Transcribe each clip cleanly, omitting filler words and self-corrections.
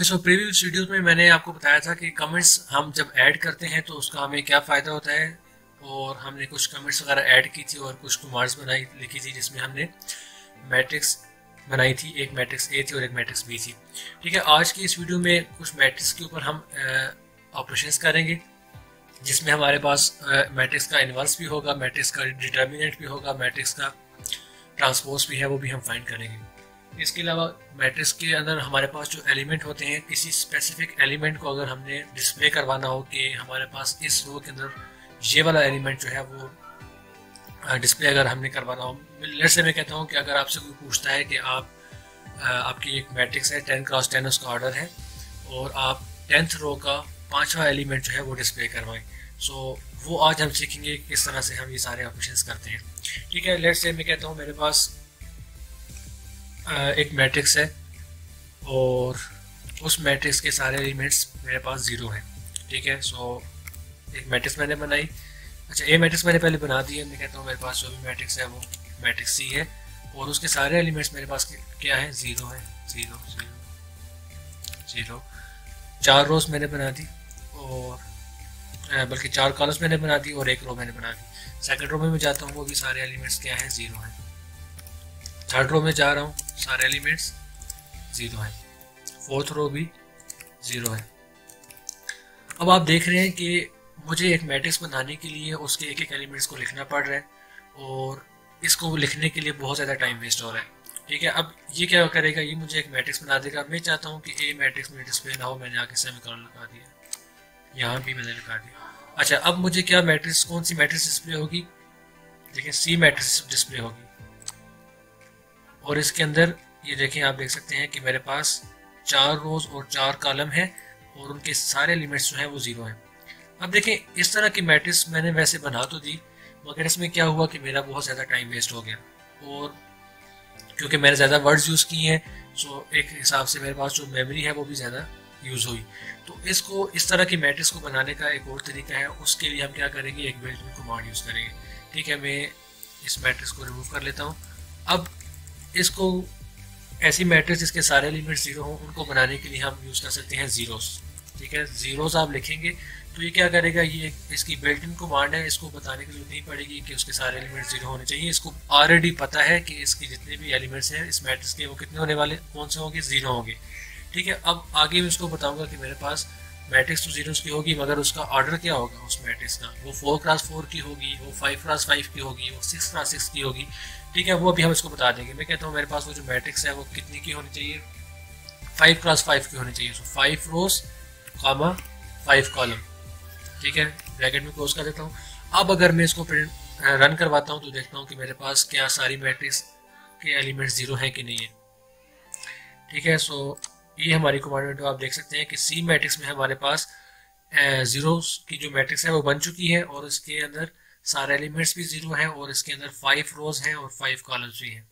So previous videos में मैंने आपको बताया था कि कमेंट्स हम जब ऐड करते हैं तो उसका हमें क्या फ़ायदा होता है, और हमने कुछ कमेंट्स वगैरह ऐड की थी और कुछ कमांड्स बनाई लिखी थी जिसमें हमने मैट्रिक्स बनाई थी। एक मैट्रिक्स ए थी और एक मैट्रिक्स बी थी। ठीक है, आज की इस वीडियो में कुछ मैट्रिक्स के ऊपर हम ऑपरेशंस करेंगे जिसमें हमारे पास मैट्रिक्स का इन्वर्स भी होगा, मैट्रिक्स का डिटर्मिनेंट भी होगा, मैट्रिक्स का ट्रांसपोज भी है, वो भी हम फाइंड करेंगे। इसके अलावा मैट्रिक्स के अंदर हमारे पास जो एलिमेंट होते हैं, किसी स्पेसिफिक एलिमेंट को अगर हमने डिस्प्ले करवाना हो कि हमारे पास इस रो के अंदर ये वाला एलिमेंट जो है वो डिस्प्ले अगर हमने करवाना हो, लेट्स से मैं कहता हूँ कि अगर आपसे कोई पूछता है कि आपकी एक मैट्रिक्स है 10x10 उसका ऑर्डर है और आप 10th रो का 5वां एलिमेंट जो है वो डिस्प्ले करवाएं, सो वो आज हम सीखेंगे किस तरह से हम ये सारे ऑपरेशंस करते हैं। ठीक है, लेट्स से मैं कहता हूँ मेरे पास एक मैट्रिक्स है और उस मैट्रिक्स के सारे एलिमेंट्स मेरे पास 0 हैं। ठीक है, सो एक मैट्रिक्स मैंने बनाई। अच्छा, ए मैट्रिक्स मैंने पहले बना दी है। मैं कहता हूँ मेरे पास जो भी मैट्रिक्स है वो मैट्रिक्स सी है और उसके सारे एलिमेंट्स मेरे पास क्या है, 0 है। 0 0 0 4 रोज मैंने बना दी और बल्कि 4 कॉलम्स मैंने बना दी और एक रो मैंने बना दी। सेकंड रो में मैं जाता हूँ, वो भी सारे एलिमेंट्स क्या है, 0 है। थर्ड रो में जा रहा हूँ, सारे एलिमेंट्स 0 है। फोर्थ रो भी 0 है। अब आप देख रहे हैं कि मुझे एक मैट्रिक्स बनाने के लिए उसके एक एक एलिमेंट्स को लिखना पड़ रहा है और इसको लिखने के लिए बहुत ज़्यादा टाइम वेस्ट हो रहा है। ठीक है, अब ये क्या करेगा, ये मुझे एक मैट्रिक्स बना देगा। मैं चाहता हूँ कि ए मैट्रिक्स में डिस्प्ले ना हो, मैंने आगे सेमीकोलन लगा दिया, यहाँ भी मैंने लगा दिया। अच्छा, अब मुझे क्या मैट्रिक्स, कौन सी मैट्रिक्स डिस्प्ले होगी, देखिए सी मैट्रिक्स डिस्प्ले होगी और इसके अंदर ये देखें, आप देख सकते हैं कि मेरे पास 4 रोज और 4 कॉलम है और उनके सारे एलिमेंट्स जो हैं वो 0 हैं। अब देखें, इस तरह की मैट्रिक्स मैंने वैसे बना तो दी, मगर इसमें क्या हुआ कि मेरा बहुत ज़्यादा टाइम वेस्ट हो गया और क्योंकि मैंने ज़्यादा वर्ड्स यूज़ किए हैं, सो एक हिसाब से मेरे पास जो मेमोरी है वो भी ज़्यादा यूज़ हुई। तो इसको, इस तरह की मैट्रिक्स को बनाने का एक और तरीका है, उसके लिए हम क्या करेंगे, एक बिल्ट इन कमांड यूज़ करेंगे। ठीक है, मैं इस मैट्रिक्स को रिमूव कर लेता हूँ। अब इसको ऐसी मैट्रिक्स जिसके सारे एलिमेंट्स 0 हों, उनको बनाने के लिए हम यूज़ कर सकते हैं ज़ीरोस। ठीक है, ज़ीरोस आप लिखेंगे तो ये क्या करेगा, ये इसकी बिल्ट इन कमांड है, इसको बताने की जरूरत नहीं पड़ेगी कि उसके सारे एलिमेंट्स 0 होने चाहिए। इसको ऑलरेडी पता है कि इसके जितने भी एलिमेंट्स हैं इस मैट्रिक्स के वो कितने होने वाले, कौन से होंगे, 0 होंगे। ठीक है, अब आगे मैं इसको बताऊंगा कि मेरे पास मैट्रिक्स तो 0 की होगी, मगर उसका ऑर्डर क्या होगा उस मैट्रिक्स का, वो 4x4 की होगी, वो 5x5 की होगी, वो 6x6 की होगी। ठीक है, वो अभी हम इसको बता देंगे। मैं कहता हूँ मेरे पास वो जो मैट्रिक्स है वो कितनी की होनी चाहिए, 5x5 की होनी चाहिए। सो 5 रोज कॉमा 5 कॉलम। ठीक है, ब्रैकेट में क्लोज कर देता हूँ। अब अगर मैं इसको प्रिंट रन करवाता हूँ तो देखता हूँ कि मेरे पास क्या सारी मैट्रिक्स के एलिमेंट्स 0 हैं कि नहीं है। ठीक है, सो ये हमारी कमांड आप देख सकते हैं कि सी मैट्रिक्स में हमारे पास 0 की जो मैट्रिक्स है वो बन चुकी है और इसके अंदर सारे एलिमेंट्स भी 0 हैं और इसके अंदर 5 रोज हैं और 5 कॉलम्स भी हैं।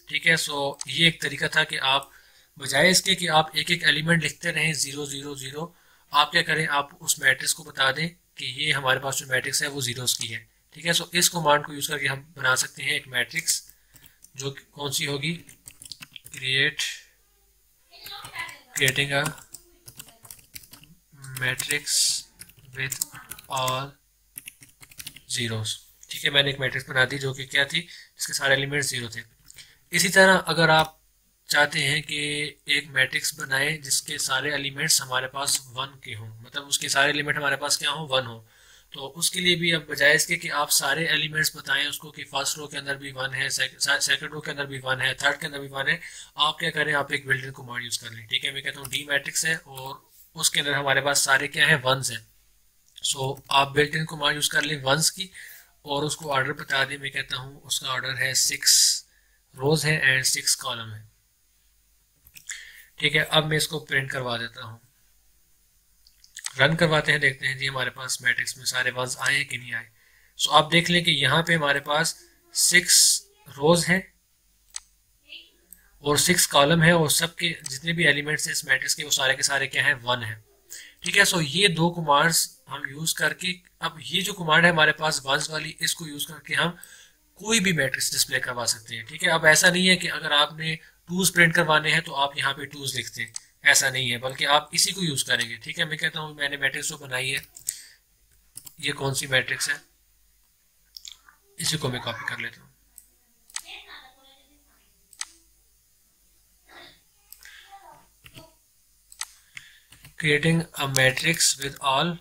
ठीक है, सो ये एक तरीका था कि आप बजाय इसके कि आप एक एक एलिमेंट लिखते रहें 0 0 0, आप क्या करें, आप उस मैट्रिक्स को बता दें कि ये हमारे पास जो मैट्रिक्स है वो 0 की है। ठीक है, सो इस कमांड को यूज़ करके हम बना सकते हैं एक मैट्रिक्स जो कौन सी होगी, creating a matrix with all zeros. ठीक है, मैंने एक मैट्रिक्स बना दी जो कि क्या थी, जिसके सारे एलिमेंट्स 0 थे। इसी तरह अगर आप चाहते हैं कि एक मैट्रिक्स बनाएं जिसके सारे एलिमेंट्स हमारे पास 1 के हों, मतलब उसके सारे एलिमेंट हमारे पास क्या हों, 1 हो, तो उसके लिए भी अब बजाय इसके कि आप सारे एलिमेंट्स बताएं उसको कि फर्स्ट रो के अंदर भी 1 है, सेकंड रो के अंदर भी 1 है, थर्ड के अंदर भी 1 है, आप क्या करें, आप एक बिल्ट इन कमांड यूज़ कर लें। ठीक है, मैं कहता हूँ डी मैट्रिक्स है और उसके अंदर हमारे पास सारे क्या है, 1s हैं। सो आप बिल्ट इन कमांड यूज़ कर लें 1s की और उसको ऑर्डर बता दें। मैं कहता हूँ उसका ऑर्डर है 6 रोज है एंड 6 कॉलम है। ठीक है, अब मैं इसको प्रिंट करवा देता हूँ, रन करवाते हैं, देखते हैं जी हमारे पास मैट्रिक्स में सारे 1s आए हैं कि नहीं आए। सो आप देख लें कि यहाँ पे हमारे पास 6 रोज हैं और 6 कॉलम है और सबके जितने भी एलिमेंट्स हैं इस मैट्रिक्स के वो सारे के सारे क्या हैं, 1 है। ठीक है, सो ये दो कमांड्स हम यूज करके, अब ये जो कमांड है हमारे पास 1s वाली, इसको यूज करके हम कोई भी मैट्रिक्स डिस्प्ले करवा सकते हैं। ठीक है, अब ऐसा नहीं है कि अगर आपने 2s प्रिंट करवाने हैं तो आप यहाँ पे 2s लिखते हैं, ऐसा नहीं है, बल्कि आप इसी को यूज करेंगे। ठीक है, मैं कहता हूँ मैंने मैट्रिक्स जो बनाई है, ये कौन सी मैट्रिक्स है, इसी को मैं कॉपी कर लेता हूँ। Creating a matrix with all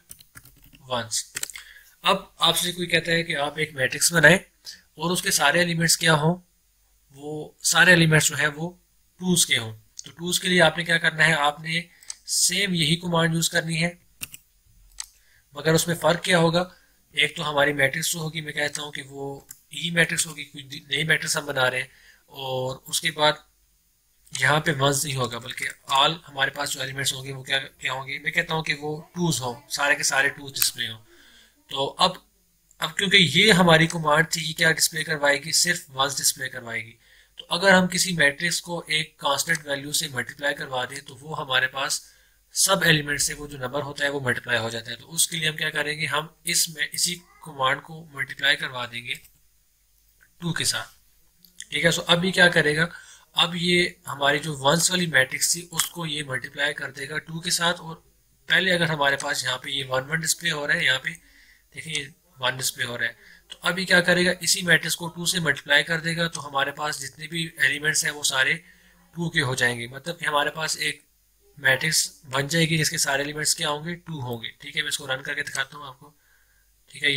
ones. अब आपसे कोई कहता है कि आप एक मैट्रिक्स बनाएं और उसके सारे एलिमेंट्स क्या हों, वो सारे एलिमेंट्स जो है वो टूज के हों। तो टूज के लिए आपने क्या करना है, आपने सेम यही कमांड यूज करनी है, मगर उसमें फर्क क्या होगा, एक तो हमारी मैट्रिक्स जो होगी, मैं कहता हूँ कि वो ई मैट्रिक्स होगी, कोई नई मैट्रिक्स हम बना रहे हैं, और उसके बाद यहाँ पे वंस नहीं होगा, बल्कि ऑल हमारे पास जो एलिमेंट्स होंगे वो क्या क्या होंगे, मैं कहता हूँ कि वो टूज हो, सारे के सारे टूज डिस्प्ले हो। तो अब क्योंकि ये हमारी कमांड थी, ये क्या डिस्प्ले करवाएगी, सिर्फ वंस डिस्प्ले करवाएगी। तो अगर हम किसी मैट्रिक्स को एक कांस्टेंट वैल्यू से मल्टीप्लाई करवा दें तो वो हमारे पास सब एलिमेंट से वो जो नंबर होता है वो मल्टीप्लाई हो जाता है। तो उसके लिए हम क्या करेंगे, हम इसी कमांड को मल्टीप्लाई करवा देंगे 2 के साथ। ठीक है, सो अब ये क्या करेगा, अब ये हमारी जो वंस वाली मैट्रिक्स थी उसको ये मल्टीप्लाई कर देगा 2 के साथ। और पहले अगर हमारे पास यहाँ पे ये 1 1 डिस्प्ले हो रहा है, यहाँ पे देखिए 1 डिस्प्ले हो रहा है, तो अभी क्या करेगा, इसी मैट्रिक्स को 2 से मल्टीप्लाई कर देगा, तो हमारे पास जितने भी एलिमेंट्स हैं वो सारे 2 के हो जाएंगे। मतलब कि हमारे पास एक मैट्रिक्स बन जाएगी जिसके सारे एलिमेंट्स क्या होंगे, 2 होंगे। ठीक है, मैं इसको रन करके दिखाता हूँ आपको। ठीक है,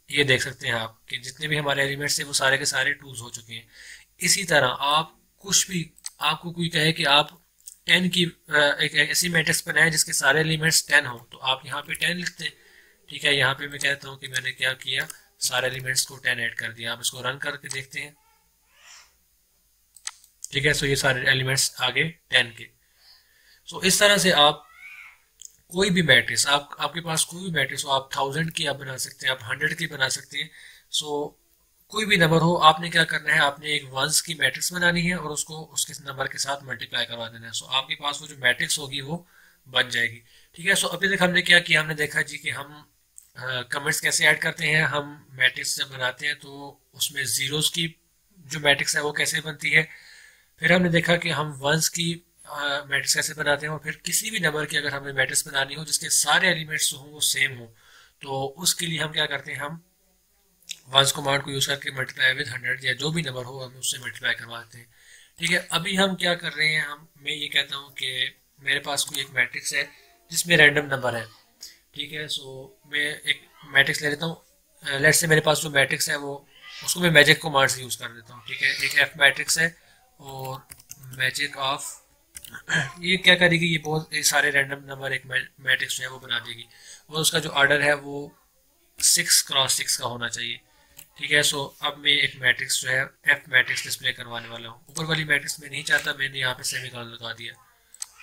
ये देख सकते हैं आप कि जितने भी हमारे एलिमेंट्स थे वो सारे के सारे 2 हो चुके हैं। इसी तरह आप कुछ भी, आपको कोई कहे कि आप 10 की एक ऐसी मैट्रिक्स बनाए जिसके सारे एलिमेंट्स 10 हो, तो आप यहाँ पे 10 लिखते हैं। ठीक है, यहाँ पे मैं कहता हूँ कि मैंने क्या किया, सारे एलिमेंट्स को 10 ऐड कर दिया। आप इसको रन करके देखते हैं। ठीक है, सो ये सारे एलिमेंट्स आगे 10 के। सो इस तरह से आप कोई भी मैट्रिक्स, आपके पास कोई भी मैट्रिक्स हो, आप 1000 की आप बना सकते हैं, आप 100 की बना सकते हैं। सो कोई भी नंबर हो, आपने क्या करना है, आपने एक वंस की मैट्रिक्स बनानी है और उसको उसके नंबर के साथ मल्टीप्लाई करवा देना है। सो आपके पास वो जो मैट्रिक्स होगी वो बन जाएगी। ठीक है, सो अभी तक हमने क्या किया, हमने देखा जी कि हम कमेंट्स कैसे ऐड करते हैं। हम मैट्रिक्स जब बनाते हैं तो उसमें जीरोस की जो मैट्रिक्स है वो कैसे बनती है। फिर हमने देखा कि हम वंस की मैट्रिक्स कैसे बनाते हैं, और फिर किसी भी नंबर की अगर हमें मैट्रिक्स बनानी हो जिसके सारे एलिमेंट्स जो हों वो सेम हो, तो उसके लिए हम क्या करते हैं, हम वंस कमांड को यूज करके मल्टीप्लाई विद 100 या जो भी नंबर हो हम उससे मल्टीप्लाई करवाते हैं। ठीक है, अभी हम क्या कर रहे हैं, मैं ये कहता हूँ कि मेरे पास कोई एक मैट्रिक्स है जिसमें रैंडम नंबर है। ठीक है, सो मैं एक मैट्रिक्स ले लेता हूँ। लेट्स से मेरे पास जो मैट्रिक्स है वो, उसको मैं मैजिक कमांड से यूज कर देता हूँ। ठीक है, एक एफ मैट्रिक्स है और मैजिक ऑफ ये क्या करेगी, ये बहुत सारे रैंडम नंबर एक मैट्रिक्स जो है वो बना देगी, और उसका जो ऑर्डर है वो 6 क्रॉस 6 का होना चाहिए। ठीक है, सो अब मैं एक मैट्रिक्स जो है एफ मैट्रिक्स डिस्प्ले करवाने वाला हूँ। ऊपर वाली मैट्रिक्स में नहीं चाहता, मैंने यहाँ पे सेमीकोलन लगा दिया।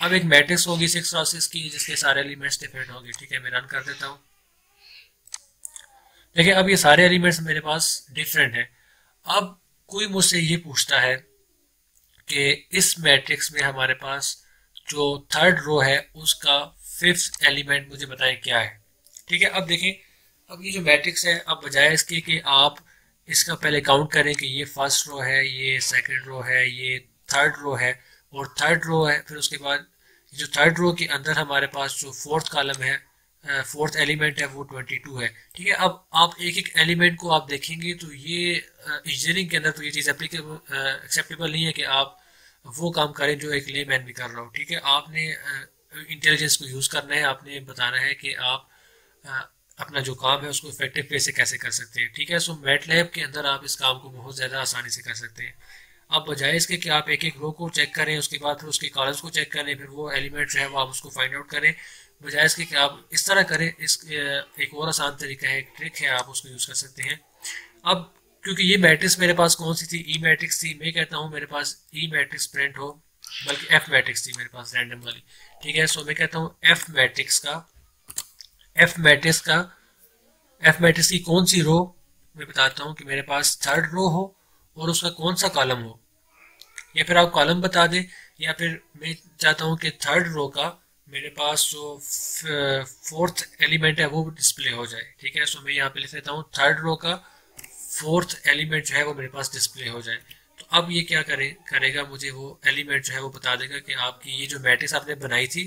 अब एक मैट्रिक्स होगी 6 क्रॉस 6 की जिसके सारे एलिमेंट्स डिफरेंट होंगे। ठीक है, मैं रन कर देता हूँ। देखिए, अब ये सारे एलिमेंट्स मेरे पास डिफरेंट है। अब कोई मुझसे ये पूछता है कि इस मैट्रिक्स में हमारे पास जो थर्ड रो है उसका 5th एलिमेंट मुझे बताएं क्या है। ठीक है, अब देखें, अब ये जो मैट्रिक्स है, अब बजाय इसके कि आप इसका पहले काउंट करें कि ये फर्स्ट रो है, ये सेकंड रो है, ये थर्ड रो है और थर्ड रो है, फिर उसके बाद जो थर्ड रो के अंदर हमारे पास जो 4th कॉलम है, 4th एलिमेंट है वो 22 है। ठीक है, अब आप एक एक एलिमेंट को आप देखेंगे तो ये इंजीनियरिंग के अंदर तो ये चीज़ एक्सेप्टेबल नहीं है कि आप वो काम करें जो एक लेमैन भी कर रहा हो। ठीक है, आपने इंटेलिजेंस को यूज़ करना है, आपने बताना है कि आप अपना जो काम है उसको इफेक्टिव वे से कैसे कर सकते हैं। ठीक है, सो मैटलैब के अंदर आप इस काम को बहुत ज़्यादा आसानी से कर सकते हैं। अब बजाय इसके कि आप एक एक रो को चेक करें, उसके बाद फिर उसके कॉलम्स को चेक करें, फिर वो एलिमेंट जो है वो आप उसको फाइंड आउट करें, बजाय इसके कि आप इस तरह करें, एक और आसान तरीका है, एक ट्रिक है, आप उसको यूज़ कर सकते हैं। अब क्योंकि ये मैट्रिक्स मेरे पास कौन सी थी, ई मैट्रिक्स थी, मैं कहता हूँ मेरे पास ई मैट्रिक्स प्रिंट हो, बल्कि एफ मैट्रिक्स थी मेरे पास रैंडम वाली। ठीक है, सो मैं कहता हूँ एफ मैट्रिक्स की कौन सी रो, मैं बताता हूँ कि मेरे पास थर्ड रो हो और उसका कौन सा कॉलम हो, या फिर आप कॉलम बता दें, या फिर मैं चाहता हूँ कि थर्ड रो का मेरे पास जो 4th एलिमेंट है वो डिस्प्ले हो जाए। ठीक है, सो मैं यहाँ पे लिख देता हूँ थर्ड रो का 4th एलिमेंट जो है वो मेरे पास डिस्प्ले हो जाए। तो अब ये क्या करेगा, मुझे वो एलिमेंट जो है वो बता देगा कि आपकी ये जो मैट्रिक्स आपने बनाई थी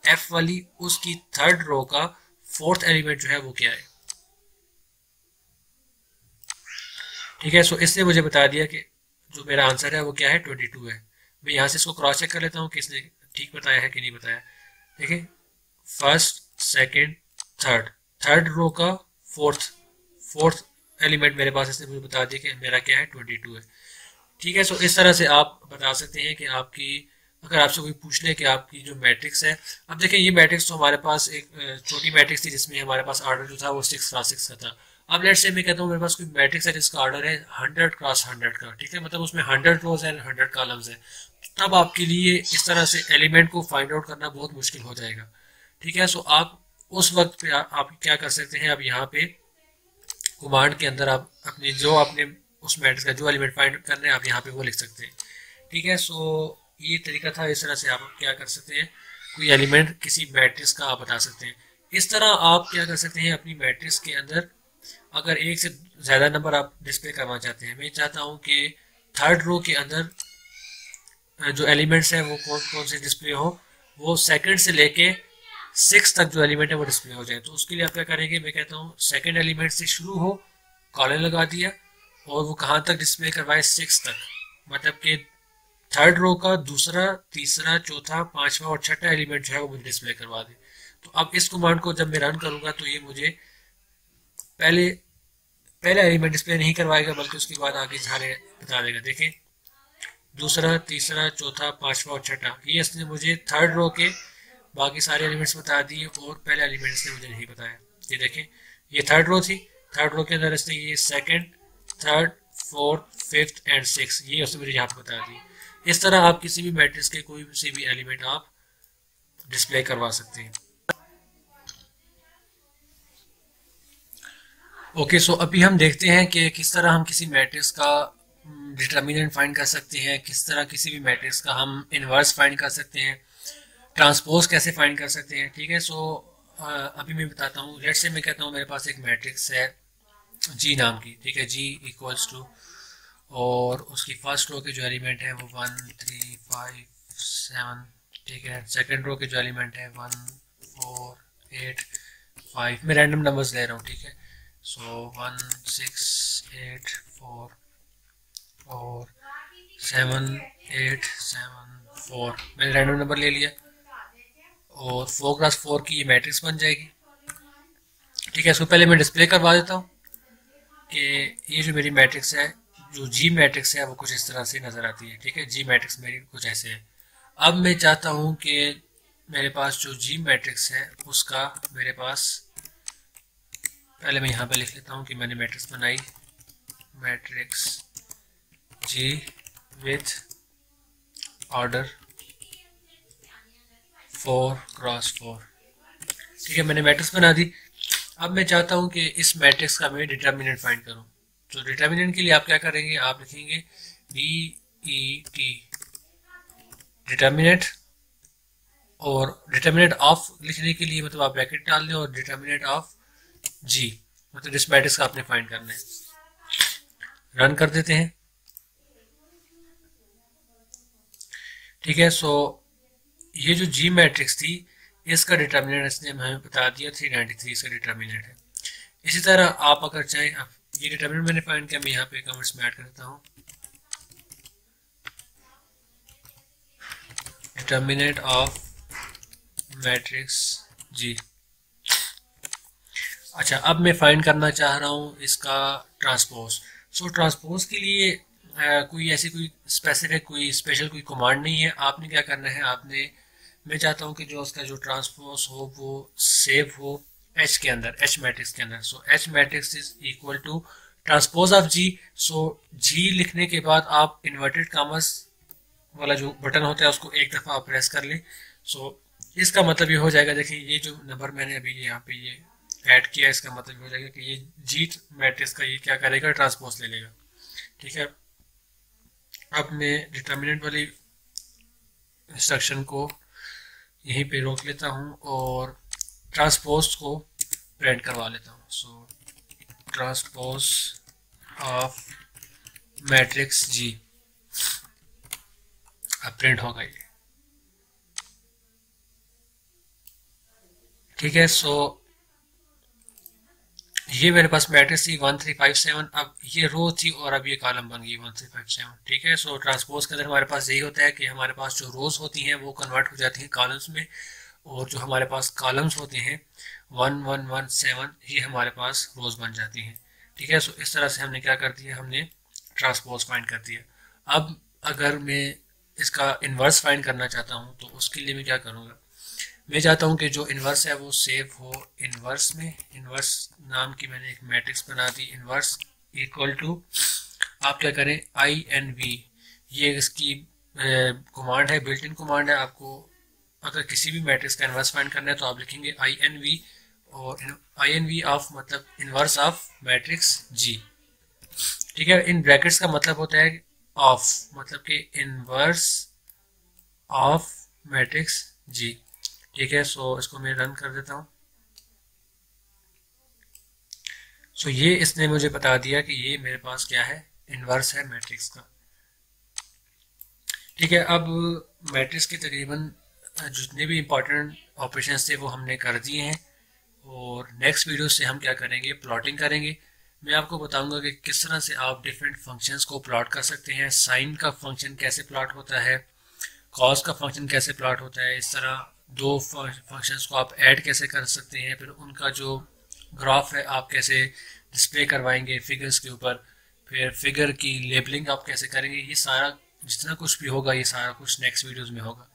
एफ वाली, उसकी थर्ड रो का फोर्थ एलिमेंट जो है वो क्या है। ठीक है, सो इसने मुझे बता दिया कि जो मेरा आंसर है वो क्या है, 22 है। मैं यहाँ से इसको क्रॉस चेक कर लेता हूँ कि इसने ठीक बताया है कि नहीं बताया। देखिए, first, second, third, third row का फोर्थ फोर्थ एलिमेंट मेरे पास इसने मुझे बता दिया कि मेरा क्या है, 22 है। ठीक है, सो इस तरह से आप बता सकते हैं कि आपकी, अगर आपसे कोई पूछ ले कि आपकी जो मैट्रिक्स है, अब देखें ये मैट्रिक्स तो हमारे पास एक छोटी मैट्रिक्स थी जिसमें हमारे पास ऑर्डर जो था वो 6x6 का था। अब लेट्स से मैं कहता हूँ मेरे पास कोई मैट्रिक्स है जिसका ऑर्डर है 100x100 का, ठीक है, मतलब उसमें 100 रोज है, 100 कॉलम्स है। तब आपके लिए इस तरह से एलिमेंट को फाइंड आउट करना बहुत मुश्किल हो जाएगा। ठीक है, सो आप उस वक्त पे आप क्या कर सकते हैं, अब यहाँ पे कमांड के अंदर आप अपने जो आपने उस मैट्रिक्स का जो एलिमेंट फाइंड करना है आप यहाँ पे वो लिख सकते हैं। ठीक है, सो ये तरीका था, इस तरह से आप क्या कर सकते हैं, कोई एलिमेंट किसी मैट्रिक्स का आप बता सकते हैं। इस तरह आप क्या कर सकते हैं, अपनी मैट्रिक्स के अंदर अगर एक से ज़्यादा नंबर आप डिस्प्ले करना चाहते हैं, मैं चाहता हूँ कि थर्ड रो के अंदर जो एलिमेंट्स हैं वो कौन कौन से डिस्प्ले हो, वो सेकंड से लेके 6 तक जो एलिमेंट है वो डिस्प्ले हो जाए। तो उसके लिए आप क्या करेंगे, मैं कहता हूँ सेकंड एलिमेंट से शुरू हो, कॉलन लगा दिया, और वो कहाँ तक डिस्प्ले करवाए, 6 तक, मतलब कि थर्ड रो का दूसरा, तीसरा, चौथा, पांचवा और छठा एलिमेंट जो है वो मुझे डिस्प्ले करवा दे। तो अब इस कमांड को जब मैं रन करूंगा तो ये मुझे पहला एलिमेंट डिस्प्ले नहीं करवाएगा, बल्कि उसके बाद आगे सारे बता देगा। देखें, दूसरा, तीसरा, चौथा, पांचवा और छठा, ये इसने मुझे थर्ड रो के बाकी सारे एलिमेंट्स बता दिए और पहला एलिमेंट इसने मुझे नहीं बताया। ये देखें, ये थर्ड रो थी, थर्ड रो के अंदर इसने ये second, third, fourth, fifth and six, ये उसने मुझे यहाँ पे बता दी। इस तरह आप किसी भी मैट्रिक्स के कोई से भी एलिमेंट आप डिस्प्ले करवा सकते हैं। ओके, सो अभी हम देखते हैं कि किस तरह हम किसी मैट्रिक्स का डिटर्मिनेंट फाइंड कर सकते हैं, किस तरह किसी भी मैट्रिक्स का हम इनवर्स फाइंड कर सकते हैं, ट्रांसपोज कैसे फाइंड कर सकते हैं। ठीक है, सो अभी मैं बताता हूँ। लेट्स से मैं कहता हूँ मेरे पास एक मैट्रिक्स है जी नाम की, ठीक है, जी इक्वल्स टू, और उसकी फर्स्ट रो के जो एलिमेंट है वो 1 3 5 7, ठीक है, सेकंड रो के जो एलिमेंट है 1 4 8 5, मैं रैंडम नंबर्स ले रहा हूँ। ठीक है, सो 1 6 8 4 और 7 8 7 4, मैंने रैंडम नंबर ले लिया और 4x4 की ये मैट्रिक्स बन जाएगी। ठीक है, इसको पहले मैं डिस्प्ले करवा देता हूँ कि ये जो मेरी मैट्रिक्स है, जो जी मैट्रिक्स है वो कुछ इस तरह से नज़र आती है। ठीक है, जी मैट्रिक्स मेरी कुछ ऐसे है। अब मैं चाहता हूँ कि मेरे पास जो जी मैट्रिक्स है उसका मेरे पास, पहले मैं यहाँ पे लिख लेता हूँ कि मैंने मैट्रिक्स बनाई, matrix ji with order 4x4। ठीक है, मैंने मैट्रिक्स बना दी। अब मैं चाहता हूँ कि इस मैट्रिक्स का मैं डिटर्मिनेंट फाइंड करूँ। तो डिटर्मिनेंट के लिए आप क्या करेंगे, आप लिखेंगे DET डिटर्मिनेंट, और डिटर्मिनेंट ऑफ लिखने के लिए मतलब आप ब्रैकेट डाल दें, और डिटर्मिनेंट ऑफ जी, मतलब इस मैट्रिक्स का आपने फाइंड करना है। रन कर देते हैं। ठीक है, सो ये जो जी मैट्रिक्स थी इसका डिटर्मिनेंट इसने हमें बता दिया 393 इसका डिटर्मिनेंट है। इसी तरह आप अगर चाहें, आप ये डिटर्मिनेंट मैंने फाइंड किया, मैं यहाँ पे कमेंट्स में ऐड करता हूँ, डिटर्मिनेंट ऑफ मैट्रिक्स जी। अच्छा, अब मैं फाइंड करना चाह रहा हूँ इसका ट्रांसपोज। सो ट्रांसपोज के लिए कोई ऐसी कोई स्पेसिफिक कोई स्पेशल कोई कमांड नहीं है। आपने क्या करना है, आपने, मैं चाहता हूँ कि जो उसका जो ट्रांसपोज हो वो सेव हो एच के अंदर, एच मैट्रिक्स के अंदर। So H matrix is equal to transpose of G. So G लिखने के बाद आप इन्वर्टेड कॉमर्स वाला जो बटन होता है उसको एक दफ़ा आप प्रेस कर लें। सो इसका मतलब ये हो जाएगा, देखिए ये जो नंबर मैंने अभी यहाँ पे ये ऐड किया, इसका मतलब हो जाएगा कि ये जी मैट्रिक्स का ये क्या करेगा, ट्रांसपोज ले लेगा। ठीक है, अब मैं डिटर्मिनेंट वाली इंस्ट्रक्शन को यहीं पे रोक लेता हूँ और ट्रांसपोज को प्रिंट करवा लेता हूँ। सो ट्रांसपोज ऑफ मैट्रिक्स जी। अब प्रिंट होगा ये। ठीक है, सो ये मेरे पास मैट्रिक्स थी 1357, अब ये रो थी और अब ये कॉलम बन गई 1357। ठीक है, सो ट्रांसपोज के अंदर हमारे पास यही होता है कि हमारे पास जो रोज होती हैं वो कन्वर्ट हो जाती हैं कॉलम्स में, और जो हमारे पास कॉलम्स होते हैं 1117 ये हमारे पास रोज बन जाती हैं। ठीक है, सो इस तरह से हमने क्या कर दिया, हमने ट्रांसपोज फाइंड कर दिया। अब अगर मैं इसका इन्वर्स फाइंड करना चाहता हूँ तो उसके लिए मैं क्या करूँगा, मैं चाहता हूँ कि जो इन्वर्स है वो सेव हो इन्वर्स में। इन्वर्स नाम की मैंने एक मैट्रिक्स बना दी, इन्वर्स इक्वल टू, आप क्या करें, INV, ये इसकी कमांड है, बिल्ट इन कमांड है। आपको अगर किसी भी मैट्रिक्स का इन्वर्स फाइंड करना है तो आप लिखेंगे INV, और INV ऑफ मतलब इन्वर्स ऑफ मैट्रिक्स G। ठीक है, इन ब्रैकेट्स का मतलब होता है ऑफ, मतलब कि इन्वर्स ऑफ मैट्रिक्स G। ठीक है, सो इसको मैं रन कर देता हूँ। सो ये इसने मुझे बता दिया कि ये मेरे पास क्या है, इन्वर्स है मैट्रिक्स का। ठीक है, अब मैट्रिक्स के तकरीबन जितने भी इंपॉर्टेंट ऑपरेशंस थे वो हमने कर दिए हैं, और नेक्स्ट वीडियो से हम क्या करेंगे, प्लॉटिंग करेंगे। मैं आपको बताऊंगा कि किस तरह से आप डिफरेंट फंक्शंस को प्लॉट कर सकते हैं, साइन का फंक्शन कैसे प्लॉट होता है, कॉस का फंक्शन कैसे प्लॉट होता है, इस तरह दो फंक्शंस को आप ऐड कैसे कर सकते हैं, फिर उनका जो ग्राफ है आप कैसे डिस्प्ले करवाएंगे फिगर्स के ऊपर, फिर फिगर की लेबलिंग आप कैसे करेंगे, ये सारा जितना कुछ भी होगा ये सारा कुछ नेक्स्ट वीडियोस में होगा।